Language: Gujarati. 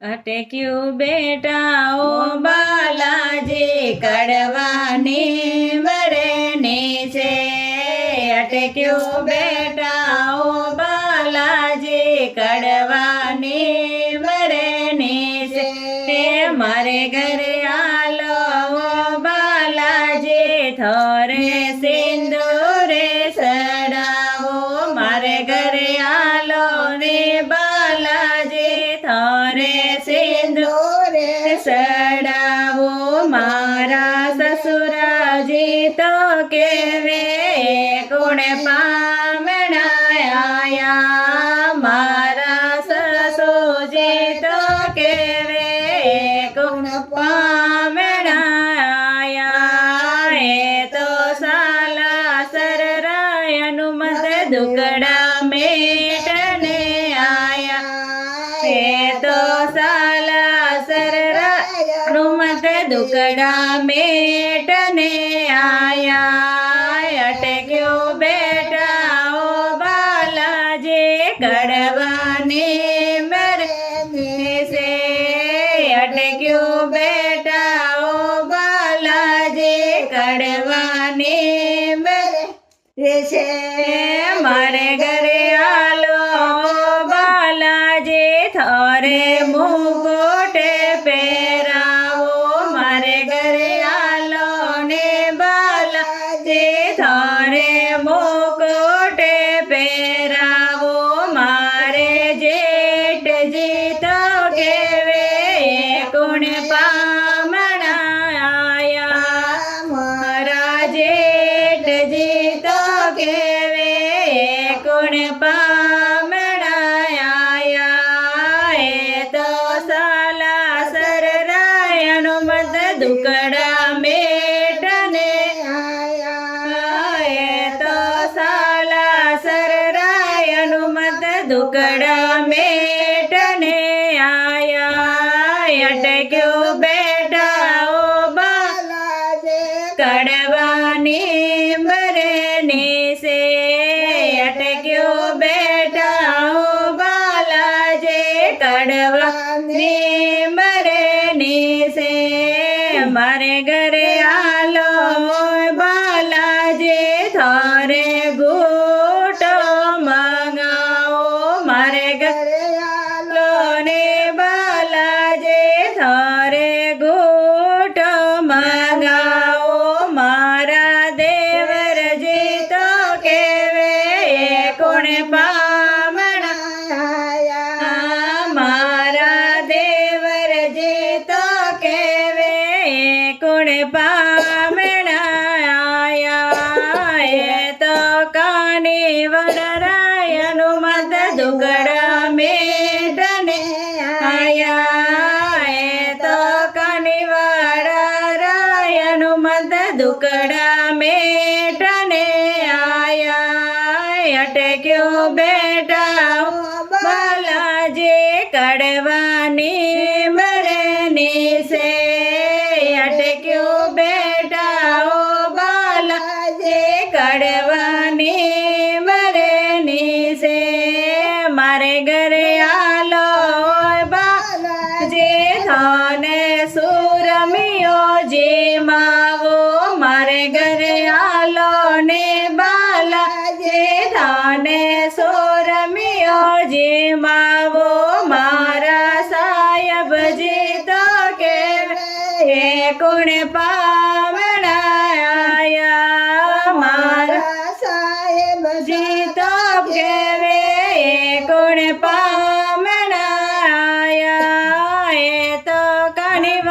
અટક્યું બેટા ઓ બાલાજી કડવાની વરેની છે. અટક્યું બેટા ઓ બાલાજી કડવાની વરેની છે. મારે ઘરે આલો ઓ બાલાજી થોરે સિંદૂરે સડાવો. મારે ઘરે આલો ને બાલાજી થોરે સિંદૂરે સડાવો. મારા સસુરાજી તો કેવે કોણ પામણાયા. મારા સસુજી તો કેવે કોણ પામણાયા. એ તો સાલા સરરાય હનુમત દુકડા મેટને આયા. એ તો સાલા સરરાય હનુમત દુકડા મેટને આયા. અટક્યો બેટા ઓ બાલાજી કડવાની વરેની છે. અટક્યો બેટા ઓ બાલાજી કડવાની વરેની છે. મારે ઘરે આલો બાલાજી થોરે મુગુટ પહેરાવો. મારે ઘરે આલો ને બાલાજી થોરે મુગુટ પહેરાવો. મારે જેઠજી તો કેવે કોણ પામણાયા. મારા જેઠજી તો કેવે કોણ પામણાયા. એ તો સાલા સરરાય હનુમત દુકડા મેટને આયા. એ તો સાલા સરરાય હનુમત દુકડા મેટને આયા. અટક્યો બેટા ઓ બાલાજી કડવાની વરેની છે. અટક્યો બેટા ઓ બાલાજી કડવાની વરેની છે. મારે ઘરે આલો બાલાજી થોરે ગોટો મંગાવો. મારે ઘરે આલો ને બાલાજી થોરે ગોટો મંગાવો. મારા દેવરજી તો કેવે કોણ પામણાયા. મારા દેવરજી તો કેવે કોણ પામણાયા. એ તો કાની વડરાય હનુમત દુકડા મેટને આયા. એ તો કાની વડરાય હનુમત દુકડા મેટને આયા. અટક્યો બેટા ઓ બાલાજી કડવાની વરેની છે. અટક્યો બેટા ઓ બાલાજી કડવાની વરેની છે. મારે ઘરે આલો બાલાજી થાને સુરમિયો જીમાવો. મારે ઘરે આલો ને બાલાજી થાને સુરમિયો જીમાવો. મારા સાહેબજી તો કેવે કોણ પામણાયા. મારા સાહેબજી તો કેવે કોણ પામણાયા. એ તો કાની